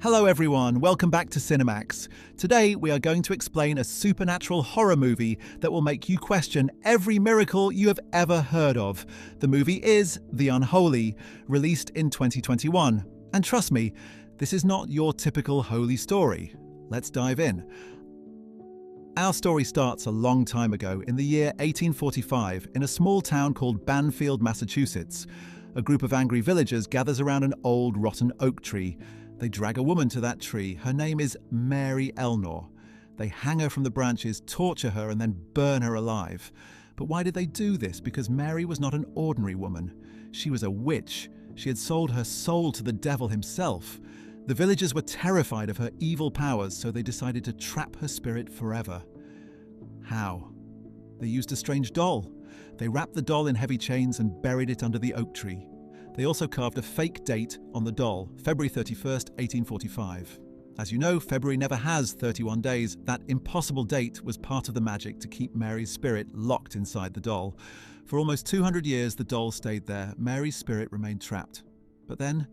Hello everyone, welcome back to Cinemax. Today we are going to explain a supernatural horror movie that will make you question every miracle you have ever heard of. The movie is The Unholy, released in 2021. And trust me, this is not your typical holy story. Let's dive in. Our story starts a long time ago, in the year 1845, in a small town called Banfield, Massachusetts. A group of angry villagers gathers around an old rotten oak tree. They drag a woman to that tree. Her name is Mary Elnor. They hang her from the branches, torture her, and then burn her alive. But why did they do this? Because Mary was not an ordinary woman. She was a witch. She had sold her soul to the devil himself. The villagers were terrified of her evil powers, so they decided to trap her spirit forever. How? They used a strange doll. They wrapped the doll in heavy chains and buried it under the oak tree. They also carved a fake date on the doll, February 31st, 1845. As you know, February never has 31 days. That impossible date was part of the magic to keep Mary's spirit locked inside the doll. For almost 200 years, the doll stayed there. Mary's spirit remained trapped. But then,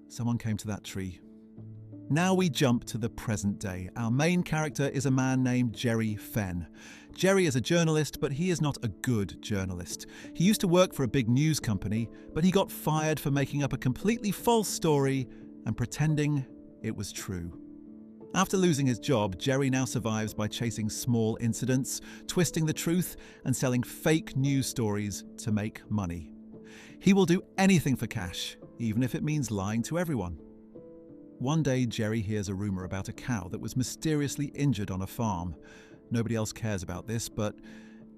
someone came to that tree. Now we jump to the present day. Our main character is a man named Jerry Fenn. Jerry is a journalist, but he is not a good journalist. He used to work for a big news company, but he got fired for making up a completely false story and pretending it was true. After losing his job, Jerry now survives by chasing small incidents, twisting the truth, and selling fake news stories to make money. He will do anything for cash, even if it means lying to everyone. One day, Jerry hears a rumor about a cow that was mysteriously injured on a farm. Nobody else cares about this, but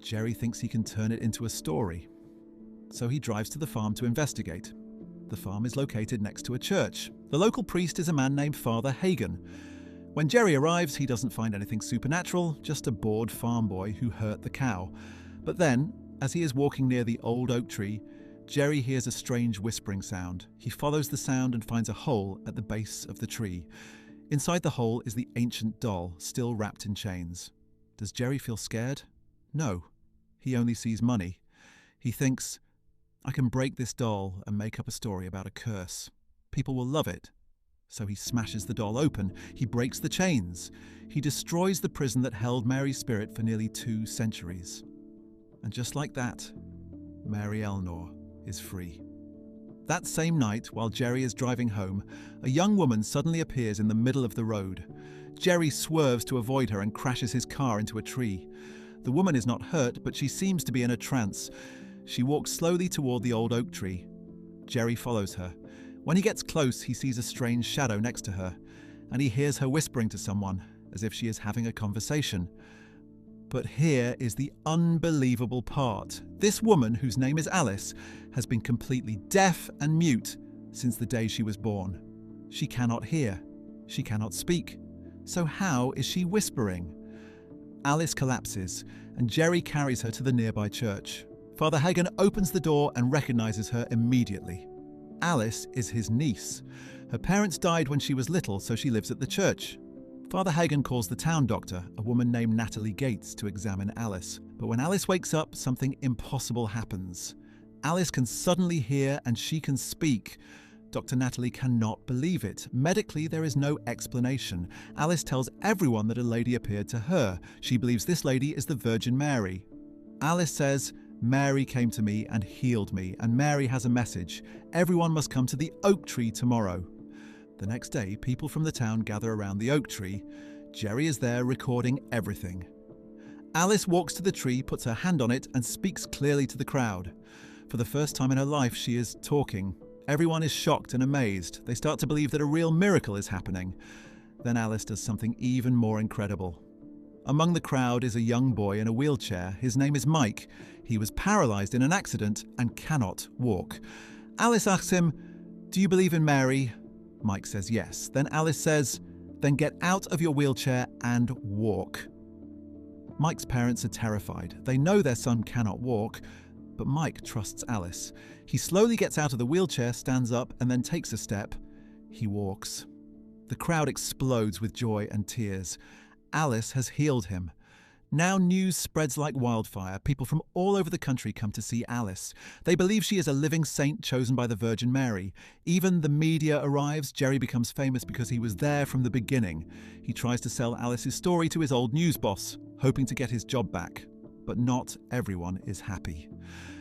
Jerry thinks he can turn it into a story. So he drives to the farm to investigate. The farm is located next to a church. The local priest is a man named Father Hagen. When Jerry arrives, he doesn't find anything supernatural, just a bored farm boy who hurt the cow. But then, as he is walking near the old oak tree, Jerry hears a strange whispering sound. He follows the sound and finds a hole at the base of the tree. Inside the hole is the ancient doll, still wrapped in chains. Does Jerry feel scared? No. He only sees money. He thinks, I can break this doll and make up a story about a curse. People will love it. So he smashes the doll open. He breaks the chains. He destroys the prison that held Mary's spirit for nearly 2 centuries. And just like that, Mary Elnor is free. That same night, while Jerry is driving home, a young woman suddenly appears in the middle of the road. Jerry swerves to avoid her and crashes his car into a tree. The woman is not hurt, but she seems to be in a trance. She walks slowly toward the old oak tree. Jerry follows her. When he gets close, he sees a strange shadow next to her, and he hears her whispering to someone, as if she is having a conversation. But here is the unbelievable part. This woman, whose name is Alice, has been completely deaf and mute since the day she was born. She cannot hear. She cannot speak. So how is she whispering? Alice collapses, and Jerry carries her to the nearby church. Father Hagen opens the door and recognizes her immediately. Alice is his niece. Her parents died when she was little, so she lives at the church. Father Hagen calls the town doctor, a woman named Natalie Gates, to examine Alice. But when Alice wakes up, something impossible happens. Alice can suddenly hear and she can speak. Dr. Natalie cannot believe it. Medically, there is no explanation. Alice tells everyone that a lady appeared to her. She believes this lady is the Virgin Mary. Alice says, Mary came to me and healed me, and Mary has a message. Everyone must come to the oak tree tomorrow. The next day, people from the town gather around the oak tree. Jerry is there recording everything. Alice walks to the tree, puts her hand on it, and speaks clearly to the crowd. For the first time in her life, she is talking. Everyone is shocked and amazed. They start to believe that a real miracle is happening. Then Alice does something even more incredible. Among the crowd is a young boy in a wheelchair. His name is Mike. He was paralyzed in an accident and cannot walk. Alice asks him, "Do you believe in Mary?" Mike says yes. Then Alice says, "Then get out of your wheelchair and walk." Mike's parents are terrified. They know their son cannot walk, but Mike trusts Alice. He slowly gets out of the wheelchair, stands up, and then takes a step. He walks. The crowd explodes with joy and tears. Alice has healed him. Now news spreads like wildfire. People from all over the country come to see Alice. They believe she is a living saint chosen by the Virgin Mary. Even the media arrives. Jerry becomes famous because he was there from the beginning. He tries to sell Alice's story to his old news boss, hoping to get his job back. But not everyone is happy.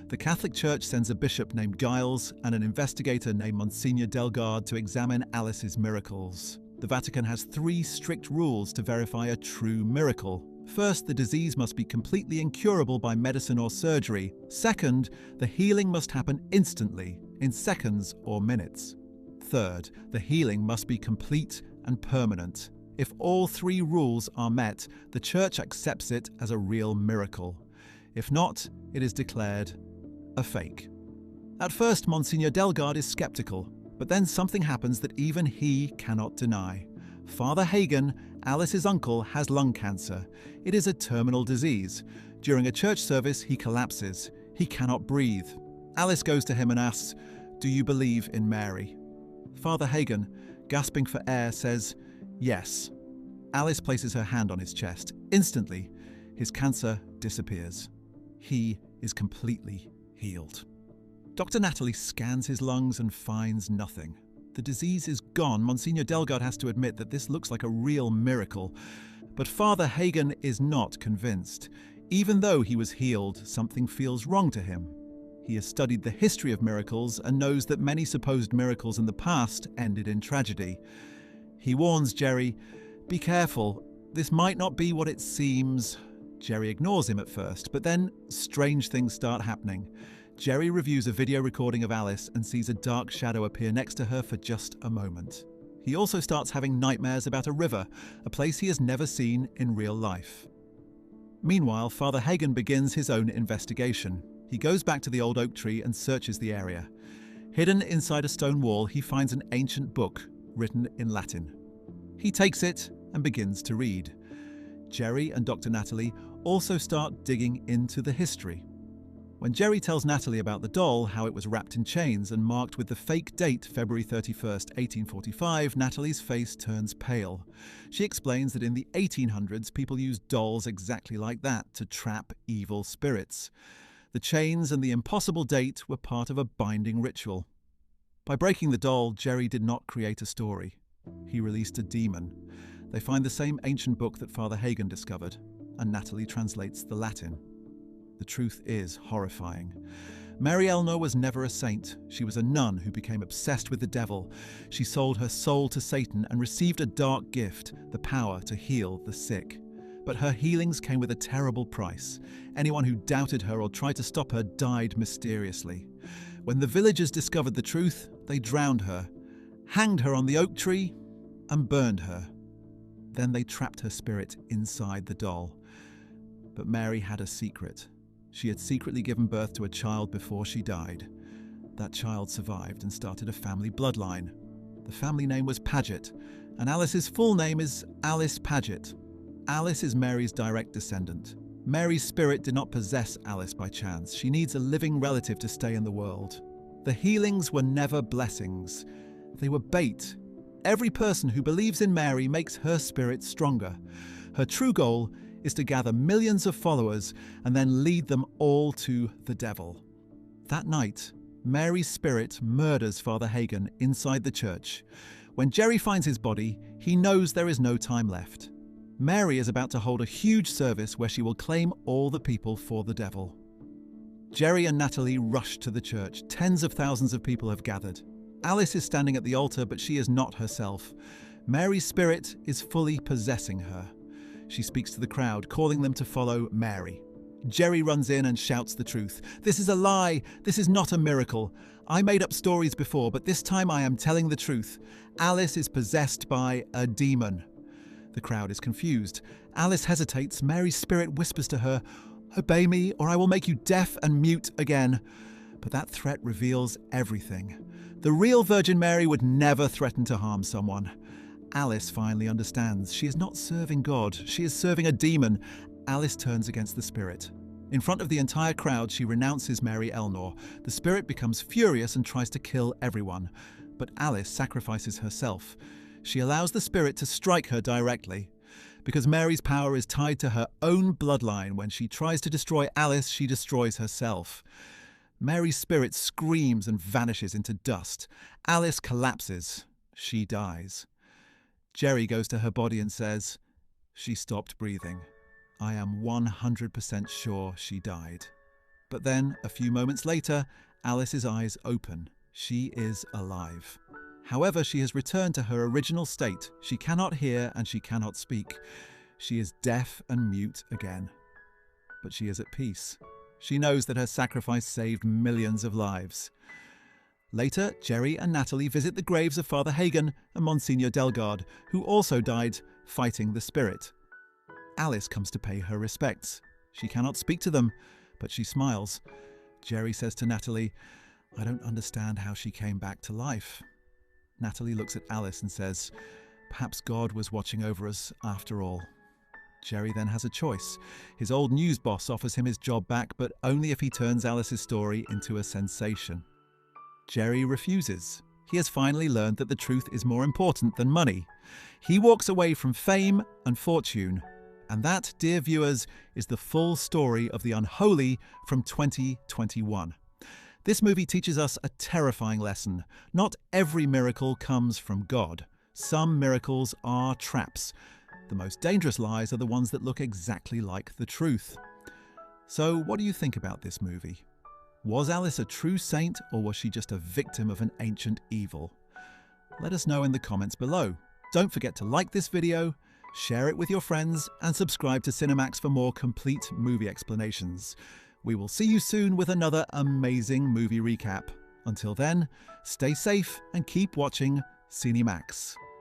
The Catholic Church sends a bishop named Giles and an investigator named Monsignor Delgado to examine Alice's miracles. The Vatican has 3 strict rules to verify a true miracle. First, the disease must be completely incurable by medicine or surgery. Second, the healing must happen instantly, in seconds or minutes. Third, the healing must be complete and permanent. If all 3 rules are met, the Church accepts it as a real miracle. If not, it is declared a fake. At first, Monsignor Delgado is skeptical, but then something happens that even he cannot deny. Father Hagen, Alice's uncle, has lung cancer. It is a terminal disease. During a church service, he collapses. He cannot breathe. Alice goes to him and asks, "Do you believe in Mary?" Father Hagen, gasping for air, says, "Yes." Alice places her hand on his chest. Instantly, his cancer disappears. He is completely healed. Dr. Natalie scans his lungs and finds nothing. The disease is gone. Monsignor Delgado has to admit that this looks like a real miracle. But Father Hagen is not convinced. Even though he was healed, something feels wrong to him. He has studied the history of miracles and knows that many supposed miracles in the past ended in tragedy. He warns Jerry, "Be careful, this might not be what it seems." Jerry ignores him at first, but then strange things start happening. Jerry reviews a video recording of Alice and sees a dark shadow appear next to her for just a moment. He also starts having nightmares about a river, a place he has never seen in real life. Meanwhile, Father Hagen begins his own investigation. He goes back to the old oak tree and searches the area. Hidden inside a stone wall, he finds an ancient book written in Latin. He takes it and begins to read. Jerry and Dr. Natalie also start digging into the history. When Jerry tells Natalie about the doll, how it was wrapped in chains and marked with the fake date February 31st, 1845, Natalie's face turns pale. She explains that in the 1800s, people used dolls exactly like that to trap evil spirits. The chains and the impossible date were part of a binding ritual. By breaking the doll, Jerry did not create a story. He released a demon. They find the same ancient book that Father Hagen discovered, and Natalie translates the Latin. The truth is horrifying. Mary Eleanor was never a saint. She was a nun who became obsessed with the devil. She sold her soul to Satan and received a dark gift, the power to heal the sick. But her healings came with a terrible price. Anyone who doubted her or tried to stop her died mysteriously. When the villagers discovered the truth, they drowned her, hanged her on the oak tree, and burned her. Then they trapped her spirit inside the doll. But Mary had a secret. She had secretly given birth to a child before she died. That child survived and started a family bloodline. The family name was Paget, and Alice's full name is Alice Paget. Alice is Mary's direct descendant. Mary's spirit did not possess Alice by chance. She needs a living relative to stay in the world. The healings were never blessings. They were bait. Every person who believes in Mary makes her spirit stronger. Her true goal is to gather millions of followers and then lead them all to the devil. That night, Mary's spirit murders Father Hagen inside the church. When Jerry finds his body, he knows there is no time left. Mary is about to hold a huge service where she will claim all the people for the devil. Jerry and Natalie rush to the church. Tens of thousands of people have gathered. Alice is standing at the altar, but she is not herself. Mary's spirit is fully possessing her. She speaks to the crowd, calling them to follow Mary. Jerry runs in and shouts the truth. "This is a lie. This is not a miracle. I made up stories before, but this time I am telling the truth. Alice is possessed by a demon." The crowd is confused. Alice hesitates. Mary's spirit whispers to her, "Obey me, or I will make you deaf and mute again." But that threat reveals everything. The real Virgin Mary would never threaten to harm someone. Alice finally understands. She is not serving God. She is serving a demon. Alice turns against the spirit. In front of the entire crowd, she renounces Mary Eleanor. The spirit becomes furious and tries to kill everyone. But Alice sacrifices herself. She allows the spirit to strike her directly. Because Mary's power is tied to her own bloodline. When she tries to destroy Alice, she destroys herself. Mary's spirit screams and vanishes into dust. Alice collapses. She dies. Jerry goes to her body and says, "She stopped breathing. I am 100% sure she died." But then, a few moments later, Alice's eyes open. She is alive. However, she has returned to her original state. She cannot hear and she cannot speak. She is deaf and mute again. But she is at peace. She knows that her sacrifice saved millions of lives. Later, Jerry and Natalie visit the graves of Father Hagen and Monsignor Delgado, who also died fighting the spirit. Alice comes to pay her respects. She cannot speak to them, but she smiles. Jerry says to Natalie, "I don't understand how she came back to life." Natalie looks at Alice and says, "Perhaps God was watching over us after all." Jerry then has a choice. His old news boss offers him his job back, but only if he turns Alice's story into a sensation. Jerry refuses. He has finally learned that the truth is more important than money. He walks away from fame and fortune. And that, dear viewers, is the full story of The Unholy from 2021. This movie teaches us a terrifying lesson. Not every miracle comes from God. Some miracles are traps. The most dangerous lies are the ones that look exactly like the truth. So, what do you think about this movie? Was Alice a true saint, or was she just a victim of an ancient evil? Let us know in the comments below. Don't forget to like this video, share it with your friends, and subscribe to Cinemax for more complete movie explanations. We will see you soon with another amazing movie recap. Until then, stay safe and keep watching Cinemax.